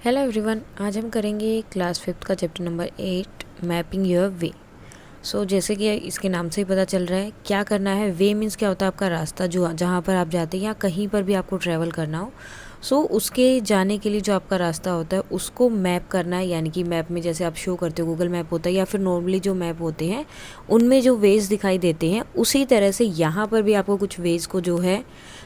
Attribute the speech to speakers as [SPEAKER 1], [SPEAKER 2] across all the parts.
[SPEAKER 1] Hello everyone, आज हम करेंगे क्लास फिफ्थ का chapter number 8 mapping your way. जैसे कि इसके नाम से ही पता चल रहा है क्या करना है। वे मीन्स क्या होता है, आपका रास्ता जो जहाँ पर आप जाते हैं या कहीं पर भी आपको ट्रैवल करना हो। उसके जाने के लिए जो आपका रास्ता होता है उसको मैप करना है। यानी कि मैप में जैसे आप शो करते हो, गूगल मैप होता है या फिर नॉर्मली जो मैप होते हैं उनमें जो वेज दिखाई देते हैं, उसी तरह से यहाँ पर भी आपको कुछ वेज को जो है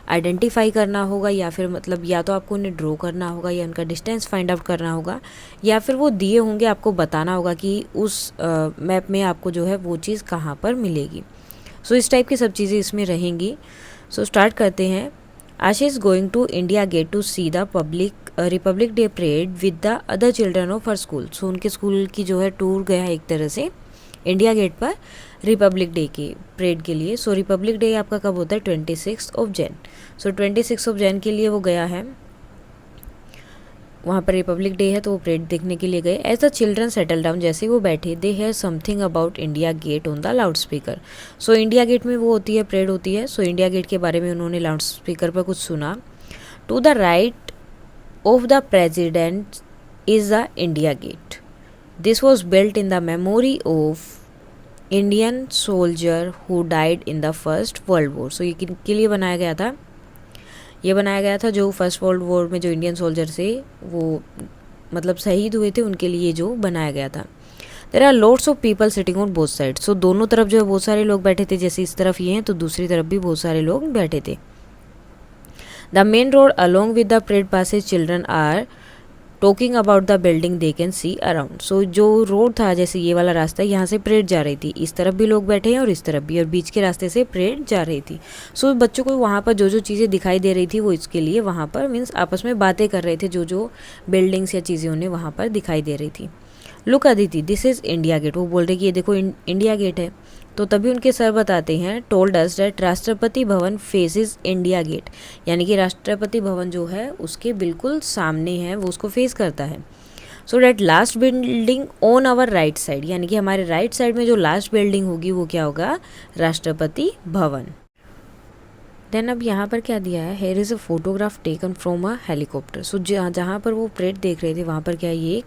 [SPEAKER 1] आइडेंटिफाई करना होगा, या फिर मतलब या तो आपको उन्हें ड्रॉ करना होगा या उनका डिस्टेंस फाइंड आउट करना होगा, या फिर वो दिए होंगे आपको बताना होगा कि उस मैप में आपको जो है वो चीज़ कहाँ पर मिलेगी। इस टाइप की सब चीज़ें इसमें रहेंगी। स्टार्ट करते हैं। Ashish going to India gate to see the Republic Day parade with the other children of her school. उनके स्कूल की जो है टूर गया है एक तरह से इंडिया गेट पर रिपब्लिक डे की परेड के लिए। रिपब्लिक डे आपका कब होता है? 26 ऑफ जैन। 26 ऑफ जैन के लिए वो गया है, वहाँ पर रिपब्लिक डे है तो वो परेड देखने के लिए गए। As the children settle down, जैसे ही वो बैठे, they hear something about India Gate on the loud speaker. India Gate में वो होती है, परेड होती है। इंडिया गेट के बारे में उन्होंने लाउड स्पीकर पर कुछ सुना। To the right of the president is the India gate. This was built in the memory of Indian soldier who died in the first world war. ये किनके लिए बनाया गया था? ये बनाया गया था जो फर्स्ट वर्ल्ड वॉर में जो इंडियन सोल्जर से वो मतलब शहीद हुए थे, उनके लिए जो बनाया गया था। There are lots of people sitting on both side. दोनों तरफ जो है बहुत सारे लोग बैठे थे, जैसे इस तरफ ये हैं तो दूसरी तरफ भी बहुत सारे लोग बैठे थे। The main road along with the parade passes children are talking about the building they can see around. जो रोड था, जैसे ये वाला रास्ता, यहाँ से परेड जा रही थी, इस तरफ भी लोग बैठे हैं और इस तरफ भी, और बीच के रास्ते से परेड जा रही थी। बच्चों को वहाँ पर जो जो चीज़ें दिखाई दे रही थी वो इसके लिए वहाँ पर मीन्स आपस में बातें कर रहे थे, जो जो बिल्डिंग्स या चीज़ें उन्हें वहाँ पर दिखाई दे रही थी। Look Aditi, this is India gate. वो बोल रहे कि ये देखो इंडिया गेट है। तभी उनके सर बताते हैं, told us that Rashtrapati Bhavan faces India gate. यानी कि राष्ट्रपति भवन जो है उसके बिल्कुल सामने है, वो उसको फेस करता है। That last building on our right side, यानी कि हमारे राइट साइड में जो लास्ट बिल्डिंग होगी वो क्या होगा? राष्ट्रपति भवन। देन अब यहाँ पर क्या दिया है? Here is a photograph taken from a helicopter. जहाँ पर वो परेड देख रहे थे वहाँ पर क्या ये एक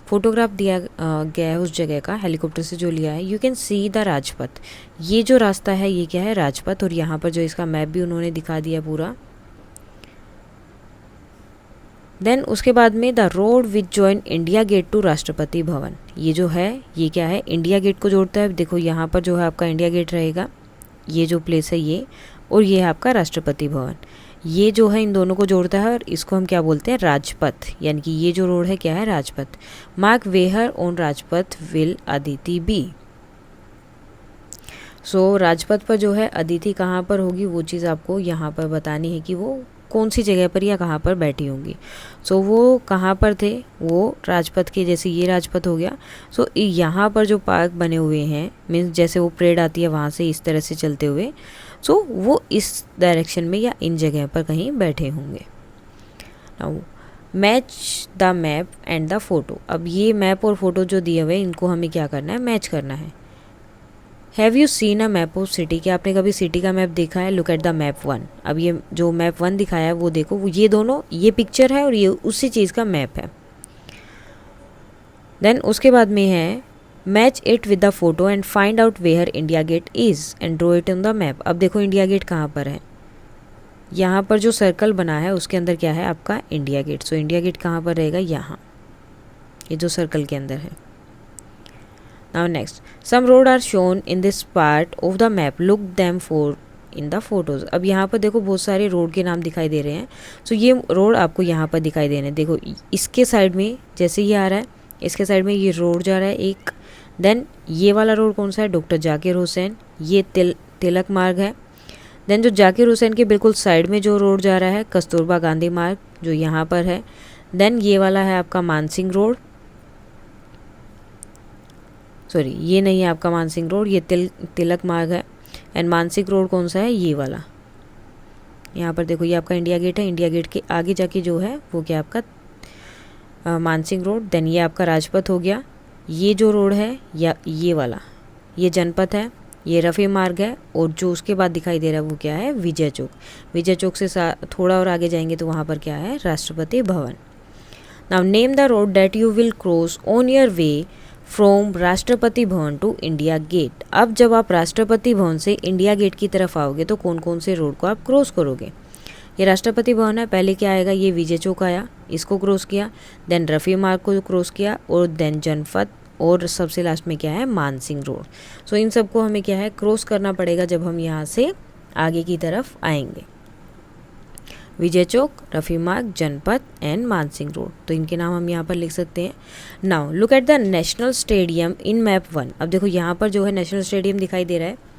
[SPEAKER 1] फोटोग्राफ दिया गया है उस जगह का, हेलीकॉप्टर से जो लिया है। You can see the Rajpath. ये जो रास्ता है ये क्या है? राजपथ। और यहाँ पर जो इसका मैप भी उन्होंने दिखा दिया पूरा। देन उसके बाद में the road which join India gate to Rashtrapati Bhavan. ये जो है ये क्या है? इंडिया गेट को जोड़ता है। देखो यहाँ पर जो है आपका इंडिया गेट रहेगा, ये जो प्लेस है ये, और ये है आपका राष्ट्रपति भवन। ये जो है इन दोनों को जोड़ता है और इसको हम क्या बोलते हैं? राजपथ। यानी कि ये जो रोड है क्या है? Rajpath. Mark where on Rajpath will Aditi be. Rajpath पर जो है अदिति कहाँ पर होगी वो चीज़ आपको यहाँ पर बतानी है कि वो कौन सी जगह पर या कहाँ पर बैठी होंगी। वो कहाँ पर थे? वो राजपथ के, जैसे ये राजपथ हो गया। यहाँ पर जो पार्क बने हुए हैं, मीन्स जैसे वो परेड आती है वहाँ से इस तरह से चलते हुए, वो इस डायरेक्शन में या इन जगह पर कहीं बैठे होंगे। Now match the map and the photo. अब ये मैप और फोटो जो दिए हुए इनको हमें क्या करना है? मैच करना है। Have you seen a map of city? क्या आपने कभी सिटी का मैप देखा है? Look at the map 1। अब ये जो मैप 1 दिखाया है वो देखो, ये दोनों, ये पिक्चर है और ये उसी चीज़ का मैप है। देन उसके बाद में है match it with the photo and find out where India gate is and draw it on the map. अब देखो इंडिया गेट कहाँ पर है? यहाँ पर जो सर्कल बना है उसके अंदर क्या है? आपका इंडिया गेट। इंडिया गेट कहाँ पर रहेगा? यहाँ, ये जो सर्कल के अंदर है। Now next, some road are shown in this part of the map. Look them for in the photos. अब यहाँ पर देखो बहुत सारे रोड के नाम दिखाई दे रहे हैं। ये रोड आपको यहाँ पर दिखाई दे रहे हैं। देखो इसके साइड में जैसे ये आ रहा है, इसके साइड में ये रोड जा रहा है एक। देन ये वाला रोड कौन सा है? डॉक्टर जाकिर हुसैन। ये तिलक मार्ग है। देन जो जाकिर हुसैन के बिल्कुल साइड में जो रोड जा रहा है, कस्तूरबा गांधी मार्ग, जो यहाँ पर है। देन ये वाला है आपका मानसिंह रोड, सॉरी ये नहीं है आपका मानसिंह रोड, ये तिलक मार्ग है। एंड मानसिंह रोड कौन सा है? ये वाला। यहाँ पर देखो ये आपका इंडिया गेट है। इंडिया गेट के आगे जाके जो है वो क्या आपका मानसिंह रोड। देन ये आपका राजपथ हो गया। ये जो रोड है या ये वाला, ये जनपथ है, ये रफ़ी मार्ग है। और जो उसके बाद दिखाई दे रहा है वो क्या है? विजय चौक। विजय चौक से थोड़ा और आगे जाएंगे तो वहाँ पर क्या है? Rashtrapati Bhavan. Now name the road that you will cross on your way from Rashtrapati Bhavan to India gate. अब जब आप राष्ट्रपति भवन से इंडिया गेट की तरफ आओगे तो कौन कौन से रोड को आप क्रॉस करोगे। ये राष्ट्रपति भवन है, पहले क्या आएगा, ये विजय चौक आया, इसको क्रॉस किया, देन रफ़ी मार्ग को क्रॉस किया, और देन जनपथ, और सबसे लास्ट में क्या है, मानसिंह रोड। सो इन सबको हमें क्या है, क्रॉस करना पड़ेगा जब हम यहाँ से आगे की तरफ आएंगे। विजय चौक, रफ़ी मार्ग, जनपथ एंड मानसिंह रोड, तो इनके नाम हम यहाँ पर लिख सकते हैं। Now look at the national stadium in map 1। अब देखो यहाँ पर जो है नेशनल स्टेडियम दिखाई दे रहा है।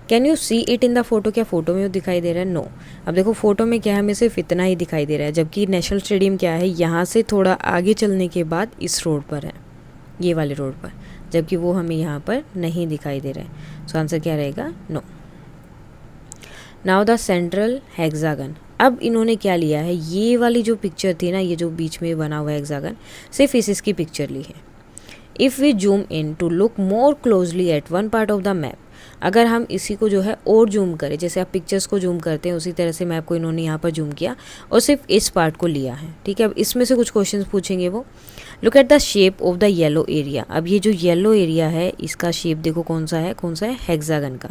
[SPEAKER 1] Can you see it in the photo, क्या फोटो में वो दिखाई दे रहा है? नो। अब देखो फोटो में क्या है, हमें सिर्फ इतना ही दिखाई दे रहा है, जबकि नेशनल स्टेडियम क्या है, यहाँ से थोड़ा आगे चलने के बाद इस रोड पर है, ये वाले रोड पर, जबकि वो हमें यहाँ पर नहीं दिखाई दे रहा है। सो आंसर क्या रहेगा? No. Now the central hexagon. अब इन्होंने क्या लिया है, ये वाली जो पिक्चर थी ना, ये जो बीच में बना हुआ है हेक्सागन, सिर्फ इसकी पिक्चर ली है। If we zoom in to look more closely at one part of the map, अगर हम इसी को जो है और जूम करें, जैसे आप पिक्चर्स को जूम करते हैं उसी तरह से मैप को इन्होंने यहाँ पर जूम किया और सिर्फ इस पार्ट को लिया है। ठीक है, अब इसमें से कुछ क्वेश्चंस पूछेंगे वो। Look at the shape of the yellow area. अब ये जो येलो एरिया है इसका शेप देखो कौन सा है हेक्सागन का।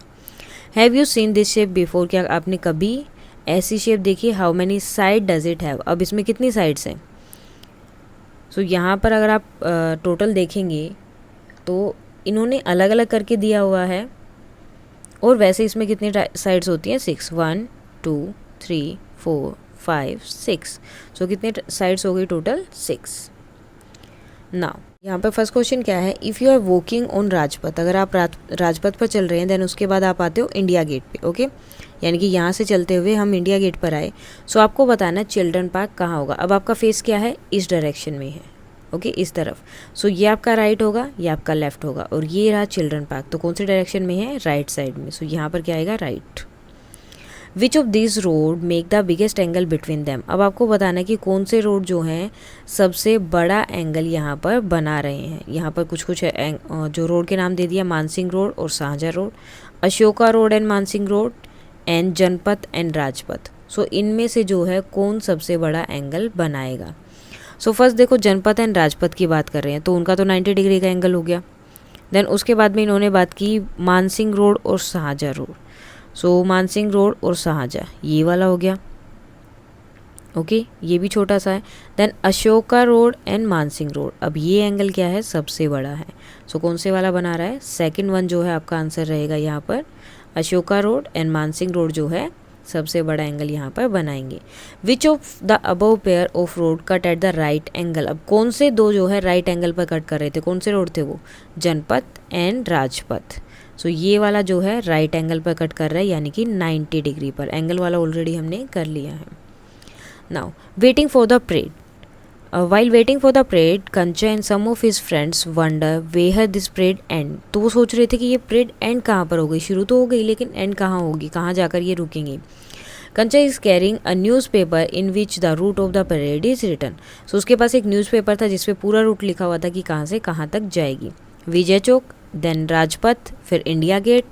[SPEAKER 1] Have you seen this shape before, क्या आपने कभी ऐसी शेप देखी? How many side does it have, अब इसमें कितनी साइड्स हैं? सो यहाँ पर अगर आप टोटल देखेंगे तो इन्होंने अलग अलग करके दिया हुआ है, और वैसे इसमें कितनी साइड्स होती हैं? 6, 1 2 3 4 5 6। सो कितने साइड्स हो गई टोटल? 6। नाउ यहाँ पर फर्स्ट क्वेश्चन क्या है, if you are walking on Rajpath, अगर आप राजपथ पर चल रहे हैं, देन उसके बाद आप आते हो इंडिया गेट पे। ओके, यानी कि यहाँ से चलते हुए हम इंडिया गेट पर आए। सो आपको बताना है चिल्ड्रन पार्क कहाँ होगा। अब आपका फेस क्या है, इस डायरेक्शन में है, ओके, इस तरफ। सो ये आपका राइट होगा, ये आपका लेफ्ट होगा, और ये रहा चिल्ड्रन पार्क, तो कौन से डायरेक्शन में है, राइट साइड में। सो यहाँ पर क्या आएगा, right. Which of this road make the biggest angle between them. अब आपको बताना है कि कौन से रोड जो हैं सबसे बड़ा एंगल यहाँ पर बना रहे हैं। यहाँ पर कुछ जो रोड के नाम दे दिया, मानसिंह रोड और Shahjahan road, Ashoka road and Mansingh road, and Janpath and Rajpath. So इनमें से जो है कौन सबसे बड़ा एंगल बनाएगा। सो फर्स्ट देखो जनपथ एंड राजपथ की बात कर रहे हैं, तो उनका तो 90 डिग्री का एंगल हो गया। देन उसके बाद में इन्होंने बात की मानसिंह रोड और शाहजहाँ रोड। सो मानसिंह रोड और शाहजहाँ ये वाला हो गया, ओके, ये भी छोटा सा है। Then Ashoka road and Mansingh road, अब ये एंगल क्या है, सबसे बड़ा है। सो कौन से वाला बना रहा है, सेकंड वन जो है आपका आंसर रहेगा यहाँ पर। Ashoka road and Mansingh road जो है सबसे बड़ा एंगल यहाँ पर बनाएंगे। Which of the above pair of road cut at the right angle. अब कौन से दो जो है राइट एंगल पर कट कर रहे थे, कौन से रोड थे वो, जनपथ एंड राजपथ। सो ये वाला जो है राइट एंगल पर कट कर रहा है, यानी कि 90 डिग्री पर। एंगल वाला ऑलरेडी हमने कर लिया है। Now waiting for the parade. While waiting for the parade, Kancha and some of his friends wonder where this parade end. तो वो सोच रहे थे कि ये परेड एंड कहाँ पर हो गई, शुरू तो हो गई लेकिन एंड कहाँ होगी, कहाँ जाकर ये रुकेंगे। Kancha is carrying a newspaper in which the route of the parade is written. So उसके पास एक न्यूज़ पेपर था जिसपे पूरा रूट लिखा हुआ था कि कहाँ से कहाँ तक जाएगी। विजय चौक, देन राजपथ, फिर इंडिया गेट,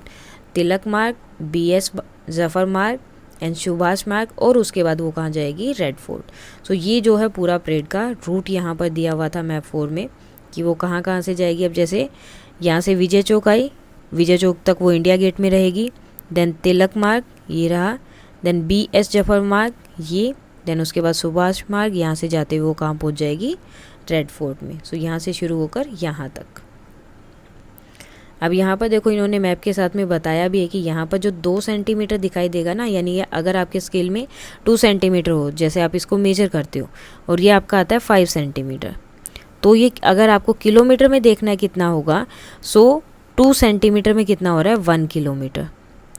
[SPEAKER 1] तिलक मार्ग, BS जफर मार्ग एंड सुभाष मार्ग, और उसके बाद वो कहाँ जाएगी, रेड फोर्ट। सो ये जो है पूरा परेड का रूट यहाँ पर दिया हुआ था मैप 4 में कि वो कहाँ कहाँ से जाएगी। अब जैसे यहाँ से विजय चौक आई, विजय चौक तक वो इंडिया गेट में रहेगी, देन तिलक मार्ग ये रहा, देन BS जफर मार्ग ये, देन उसके बाद सुभाष मार्ग, यहाँ से जाते हुए वो कहाँ पहुँच जाएगी, रेड फोर्ट में। सो यहाँ से शुरू होकर यहाँ तक। अब यहाँ पर देखो इन्होंने मैप के साथ में बताया भी है कि यहाँ पर जो 2 सेंटीमीटर दिखाई देगा ना, यानी अगर आपके स्केल में 2 सेंटीमीटर हो, जैसे आप इसको मेजर करते हो, और ये आपका आता है 5 सेंटीमीटर, तो ये अगर आपको किलोमीटर में देखना है कितना होगा, सो 2 सेंटीमीटर में कितना हो रहा है, 1 किलोमीटर।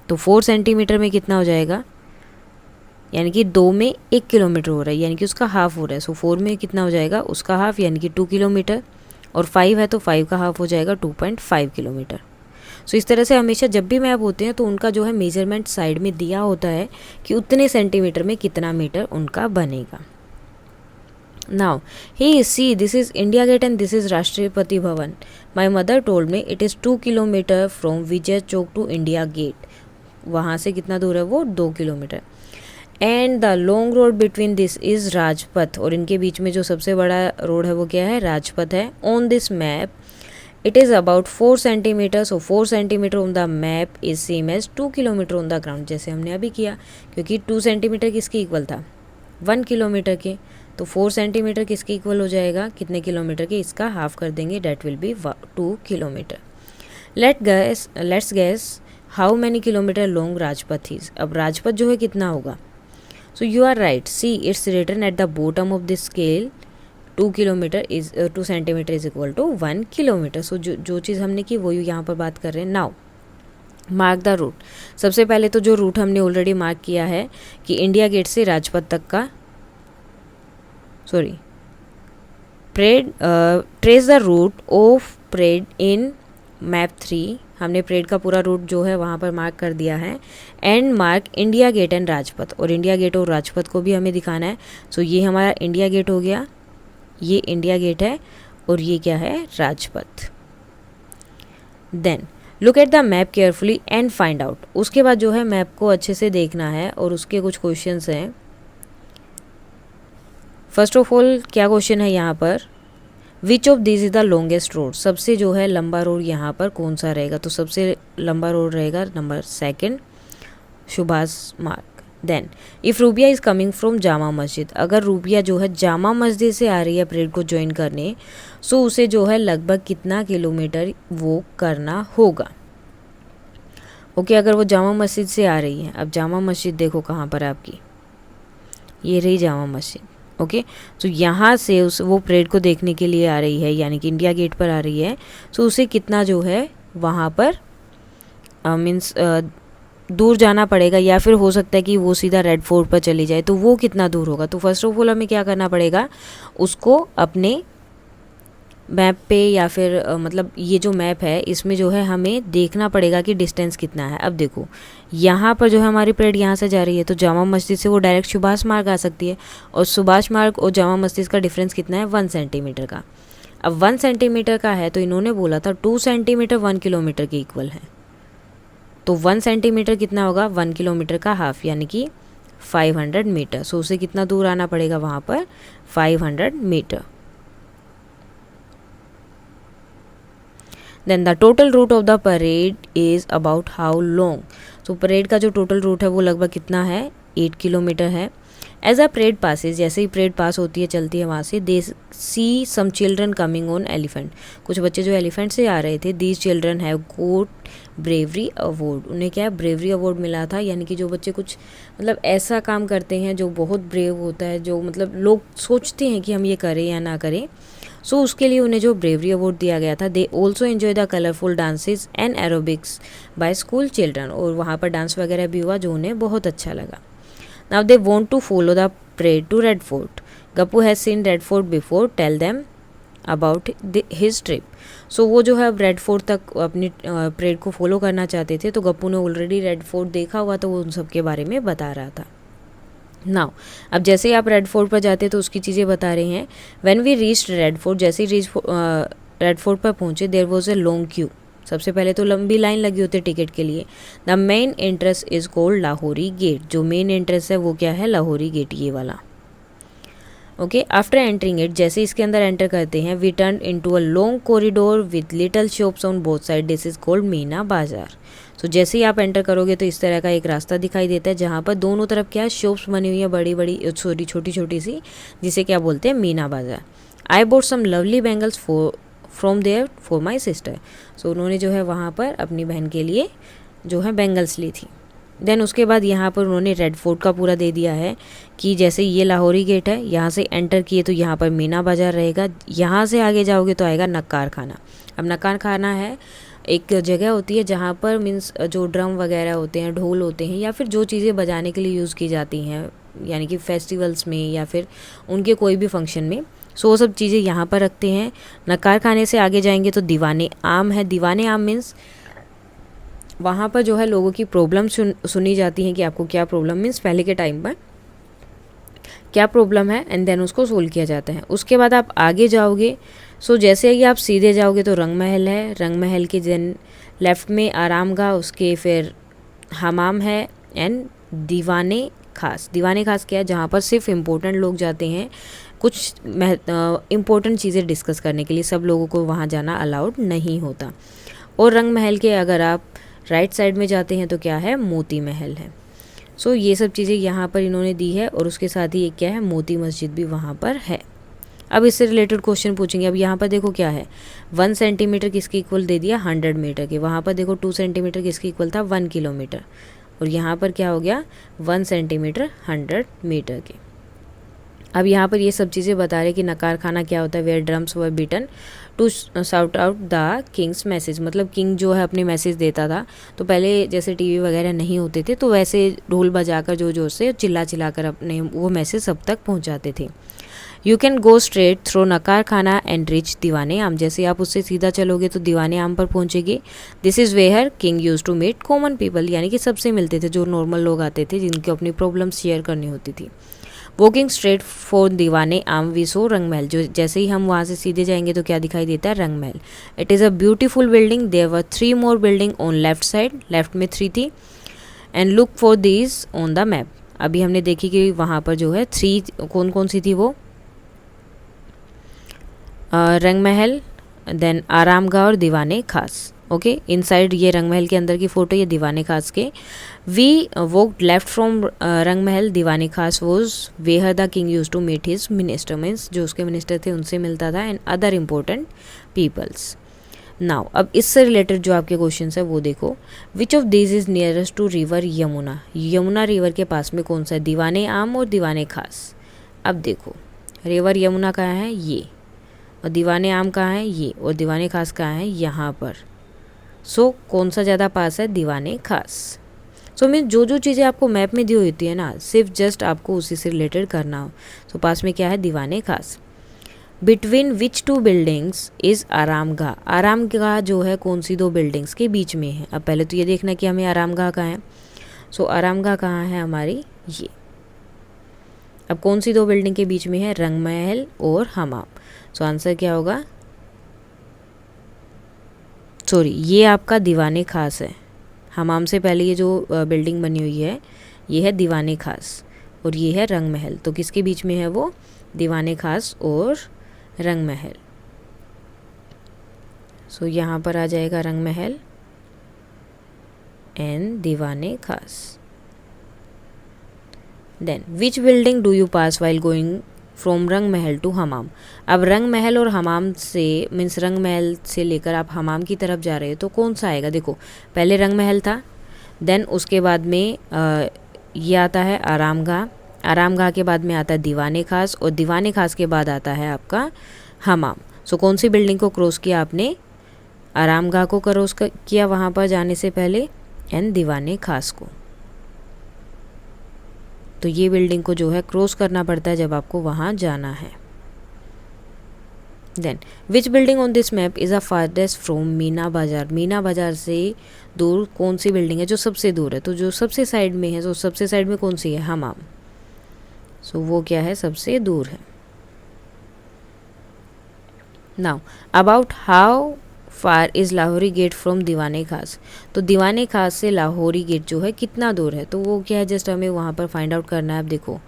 [SPEAKER 1] तो 4 सेंटीमीटर में कितना हो जाएगा, यानी कि 2 में 1 किलोमीटर हो रहा है, यानी कि उसका हाफ हो रहा है। सो 4 में कितना हो जाएगा, उसका हाफ, यानी कि 2 किलोमीटर, और 5 है तो 5 का हाफ हो जाएगा 2.5 किलोमीटर। सो इस तरह से हमेशा जब भी मैप होते हैं तो उनका जो है मेजरमेंट साइड में दिया होता है कि उतने सेंटीमीटर में कितना मीटर उनका बनेगा। Now he see this is India gate and this is Rashtrapati Bhavan. My mother told me it is 2 kilometre from Vijay Chowk to India gate. वहाँ से कितना दूर है वो, 2 kilometre. And the long road between this is Rajpath, और इनके बीच में जो सबसे बड़ा रोड है वो क्या है, राजपथ है। On this map it is about 4 centimetre, so 4 centimetre on the map is same as 2 kilometre on the ground, जैसे हमने अभी किया, क्योंकि 2 सेंटीमीटर किसके इक्वल था, 1 किलोमीटर के, तो 4 सेंटीमीटर किसके इक्वल हो जाएगा, कितने किलोमीटर के, इसका हाफ कर देंगे, that will be 2 kilometre. Let's guess how many kilometre long Rajpath is, अब राजपथ जो है कितना होगा, so you are right, see it's written at the bottom of this scale 2 centimetre is equal to 1 kilometre. So जो चीज़ हमने की वो यहाँ पर बात कर रहे हैं। नाउ मार्क द रूट, सबसे पहले तो जो रूट हमने ऑलरेडी मार्क किया है कि इंडिया गेट से राजपथ तक का, trace the route of parade in map 3, हमने परेड का पूरा रूट जो है वहाँ पर मार्क कर दिया है। And mark India gate and Rajpath, और इंडिया गेट और राजपथ को भी हमें दिखाना है। सो ये हमारा इंडिया गेट हो गया, ये इंडिया गेट है, और ये क्या है, Rajpath. Then look at the map carefully and find out, उसके बाद जो है मैप को अच्छे से देखना है और उसके कुछ क्वेश्चंस हैं। फर्स्ट ऑफ ऑल क्या क्वेश्चन है यहाँ पर, विच of this is the longest road, सबसे जो है लंबा रोड यहाँ पर कौन सा रहेगा, तो सबसे लंबा रोड रहेगा number 2 Subhash Marg. Then if Rubia is coming from Jama Masjid, अगर रूबिया जो है जामा मस्जिद से आ रही है परेड को ज्वाइन करने, सो उसे जो है लगभग कितना किलोमीटर वो करना होगा। ओके, अगर वो जामा मस्जिद से आ रही है, अब जामा मस्जिद देखो कहाँ पर है आपकी, ये रही जामा मस्जिद। ओके, तो यहाँ से वो परेड को देखने के लिए आ रही है, यानी कि इंडिया गेट पर आ रही है, सो उसे कितना जो है वहाँ पर मीन्स दूर जाना पड़ेगा, या फिर हो सकता है कि वो सीधा रेड फोर्ट पर चली जाए, तो वो कितना दूर होगा। तो फर्स्ट ऑफ ऑल हमें क्या करना पड़ेगा, उसको अपने मैप पे या फिर मतलब ये जो मैप है इसमें जो है हमें देखना पड़ेगा कि डिस्टेंस कितना है। अब देखो यहाँ पर जो है हमारी परेड यहाँ से जा रही है, तो जामा मस्जिद से वो डायरेक्ट सुभाष मार्ग आ सकती है, और सुभाष मार्ग और जामा मस्जिद का डिफरेंस कितना है, 1 सेंटीमीटर का। अब 1 सेंटीमीटर का है, तो इन्होंने बोला था 2 सेंटीमीटर 1 किलोमीटर के इक्वल है, तो 1 सेंटीमीटर कितना होगा, 1 किलोमीटर का हाफ, यानी कि 500 मीटर। सो उसे कितना दूर आना पड़ेगा वहाँ पर, 500 metre. Then the total route of the parade is about how long, तो परेड का जो टोटल रूट है वो लगभग कितना है, 8 किलोमीटर है। एज अ परेड पासिस, जैसे ही परेड पास होती है चलती है वहाँ से, they see some children coming on elephant, कुछ बच्चे जो एलिफेंट से आ रहे थे। These children have got bravery award, उन्हें क्या ब्रेवरी अवार्ड मिला था, यानी कि जो बच्चे कुछ मतलब ऐसा काम करते हैं जो बहुत ब्रेव होता है, जो मतलब लोग सोचते हैं कि हम ये करें या ना करें, सो उसके लिए उन्हें जो ब्रेवरी अवार्ड दिया गया था। They also enjoy the colourful dances and aerobics by school children, और वहाँ पर डांस वगैरह भी हुआ जो उन्हें बहुत अच्छा लगा। Now they want to follow the parade to Red Fort, Gappu has seen Red Fort before, tell them about his trip. So वो जो है अब रेड फोर्ट तक अपनी परेड को फॉलो करना चाहते थे, तो गप्पू ने ऑलरेडी रेड फोर्ट देखा हुआ, तो वो उन सब के बारे में बता रहा था। नाउ अब जैसे ही आप रेड फोर्ट पर जाते तो उसकी चीज़ें बता रहे हैं। When we reached red fort, जैसे ही रेड फोर्ट पर पहुँचे, there was a long queue, सबसे पहले तो लंबी लाइन लगी होती है टिकट के लिए। The main entrance is called Lahori gate, जो मेन एंट्रेंस है वो क्या है, लाहौरी गेट, ये वाला। ओके, आफ्टर एंटरिंग इट, जैसे इसके अंदर एंटर करते हैं, we turn into a long corridor with little shops on both side, this is called Meena Bazaar. So जैसे ही आप एंटर करोगे तो इस तरह का एक रास्ता दिखाई देता है, जहाँ पर दोनों तरफ क्या शॉप्स बनी हुई है, बड़ी बड़ी छोटी छोटी सी, जिसे क्या बोलते हैं, Meena Bazaar. I bought some lovely bangles from there for my sister, so उन्होंने जो है वहाँ पर अपनी बहन के लिए जो है बैंगल्स ली थी। देन उसके बाद यहाँ पर उन्होंने रेड फोर्ट का पूरा दे दिया है कि जैसे ये लाहौरी गेट है, यहाँ से एंटर किए तो यहाँ पर मीना बाज़ार रहेगा, यहाँ से आगे जाओगे तो आएगा नक्कार खाना। अब नक्कार खाना है एक जगह होती है जहाँ पर मीन्स जो ड्रम वगैरह होते हैं, ढोल होते हैं, या फिर जो चीज़ें बजाने के लिए यूज़ की जाती हैं, यानी कि फेस्टिवल्स में या फिर उनके कोई भी फंक्शन में, सो वो सब चीज़ें यहाँ पर रखते हैं। नक्कार खाने से आगे जाएंगे तो दीवाने आम है, दीवाने आम मीन्स वहाँ पर जो है लोगों की प्रॉब्लम सुनी जाती हैं कि आपको क्या प्रॉब्लम, मीन्स पहले के टाइम पर क्या प्रॉब्लम है, एंड देन उसको सोल्व किया जाता है। उसके बाद आप आगे जाओगे, सो जैसे ही आप सीधे जाओगे तो रंग महल है, रंग महल के देन लेफ़्ट में आरामगाह, उसके फिर हमाम है, एंड दीवाने खास। दीवाने खास क्या है, जहाँ पर सिर्फ इम्पोर्टेंट लोग जाते हैं, कुछ इम्पोर्टेंट चीज़ें डिस्कस करने के लिए, सब लोगों को वहाँ जाना अलाउड नहीं होता। और रंग महल के अगर आप राइट साइड में जाते हैं तो क्या है, मोती महल है। सो ये सब चीज़ें यहाँ पर इन्होंने दी है, और उसके साथ ही एक क्या है, मोती मस्जिद भी वहाँ पर है। अब इससे रिलेटेड क्वेश्चन पूछेंगे। अब यहाँ पर देखो क्या है, 1 सेंटीमीटर किसके इक्वल दे दिया, 100 मीटर के। वहाँ पर देखो 2 सेंटीमीटर किसके इक्वल था, 1 किलोमीटर। और यहाँ पर क्या हो गया, 1 सेंटीमीटर 100 मीटर के। अब यहाँ पर ये सब चीज़ें बता रहे कि नकार खाना क्या होता है, where drums were beaten to shout out the king's message. मतलब किंग जो है अपने मैसेज देता था, तो पहले जैसे टीवी वगैरह नहीं होते थे, तो वैसे ढोल बजाकर जोर जोर से चिल्ला चिल्लाकर अपने वो मैसेज सब तक पहुँचाते थे। You can go straight through Naqqar Khana and rich दीवाने आम। जैसे आप उससे सीधा चलोगे तो दीवाने आम पर पहुँचेगी। This is where king use to meet common people, यानी कि सबसे मिलते थे, जो नॉर्मल लोग आते थे, जिनको अपनी प्रॉब्लम्स शेयर करनी होती थी। वॉकिंग स्ट्रेट फॉर दीवाने आम वी सो रंग महल। जो जैसे ही हम वहाँ से सीधे जाएंगे तो क्या दिखाई देता है, Rang Mahal. It is a beautiful building. There were 3 more building on left side, left में 3 थी। And look for these on the map. अभी हमने देखी कि वहाँ पर जो है 3 कौन कौन सी थी, वो रंग महल, देन आरामगाह और दीवाने खास। ओके, इनसाइड ये रंग महल के अंदर की फ़ोटो, ये दीवाने खास के। We walked left from Rang Mahal, Diwane Khas was where the king use to meet his minister, means जो उसके मिनिस्टर थे उनसे मिलता था, and other important peoples. Now अब इससे रिलेटेड जो आपके क्वेश्चन है वो देखो। Which of this is nearest to river Yamuna. Yamuna river के पास में कौन सा है, दीवाने आम और दीवाने खास। अब देखो रिवर यमुना कहाँ है, ये, और दीवाने आम कहाँ है, ये, और दीवाने खास कहाँ है, यहाँ पर। सो कौन सा ज़्यादा पास है, दीवाने खास। सो मीन जो जो चीज़ें आपको मैप में दी होती है ना, सिर्फ जस्ट आपको उसी से रिलेटेड करना हो। सो पास में क्या है, Diwane Khas. Between which 2 buildings is Aramgah. Aramgah जो है कौन सी 2 बिल्डिंग्स के बीच में है। अब पहले तो ये देखना कि हमें आरामगाह कहाँ है। सो आरामगाह कहाँ है हमारी, ये। अब कौन सी 2 बिल्डिंग के बीच में है, रंग महल और हमाम। सो आंसर क्या होगा, सॉरी ये आपका दीवाने खास है। हमाम से पहले ये जो बिल्डिंग बनी हुई है ये है दीवाने खास, और ये है रंग महल। तो किसके बीच में है वो, दीवाने खास और रंग महल। सो यहाँ पर आ जाएगा रंग महल and Diwane Khas. Then which building do you pass while going from Rang Mahal to हमाम। अब रंग महल और हमाम से, मीन्स रंग महल से लेकर आप हमाम की तरफ जा रहे हो तो कौन सा आएगा। देखो पहले रंग महल था, देन उसके बाद में ये आता है आरामगाह, आरामगाह के बाद में आता है दीवाने खास, और दीवाने खास के बाद आता है आपका हमाम। सो कौन सी बिल्डिंग को क्रॉस किया आपने, आरामगाह को क्रॉस किया वहाँ पर जाने से पहले, एंड दीवाने खास को। तो ये बिल्डिंग को जो है क्रॉस करना पड़ता है जब आपको वहाँ जाना है। Then which building on this map is a farthest from Meena Bazaar. Meena बाज़ार से दूर कौन सी बिल्डिंग है जो सबसे दूर है, तो जो सबसे साइड में है, तो सबसे साइड में कौन सी है, हमाम। सो वो क्या है, सबसे दूर है। Now about how far is Lahori get from दीवाने खास। तो दीवाने खास से लाहौरी गेट जो है कितना दूर है, तो वो क्या है, जस्ट हमें वहाँ पर फाइंड आउट करना है। अब देखो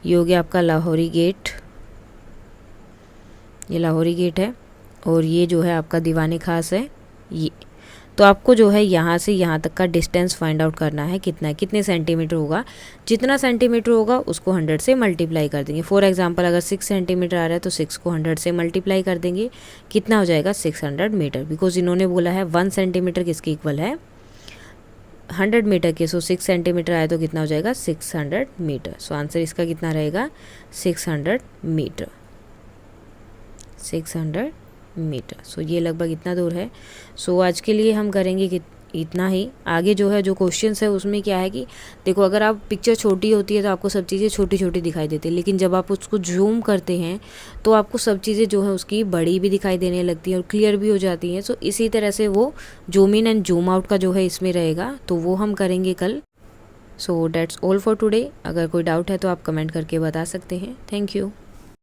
[SPEAKER 1] ये हो गया आपका लाहौरी गेट, ये लाहौरी गेट है, और ये जो है आपका दीवाने खास है ये। तो आपको जो है यहाँ से यहाँ तक का डिस्टेंस फाइंड आउट करना है, कितना है, कितने सेंटीमीटर होगा। जितना सेंटीमीटर होगा उसको 100 से मल्टीप्लाई कर देंगे। फॉर एग्जांपल अगर 6 सेंटीमीटर आ रहा है तो 6 को 100 से मल्टीप्लाई कर देंगे, कितना हो जाएगा, 600 मीटर। बिकॉज इन्होंने बोला है 1 सेंटीमीटर किसके इक्वल है, 100 मीटर के। सो 6 सेंटीमीटर आए तो कितना हो जाएगा, 600 मीटर। सो आंसर इसका कितना रहेगा, 600 मीटर, 600 मीटर। सो ये लगभग इतना दूर है। सो आज के लिए हम करेंगे कि इतना ही। आगे जो है जो क्वेश्चंस है उसमें क्या है कि देखो अगर आप पिक्चर छोटी होती है तो आपको सब चीज़ें छोटी छोटी दिखाई देती है, लेकिन जब आप उसको जूम करते हैं तो आपको सब चीज़ें जो है उसकी बड़ी भी दिखाई देने लगती हैं और क्लियर भी हो जाती हैं। सो इसी तरह से वो zoom in and zoom out का जो है इसमें रहेगा, तो वो हम करेंगे कल। So that's all for today. अगर कोई डाउट है तो आप कमेंट करके बता सकते हैं। Thank you.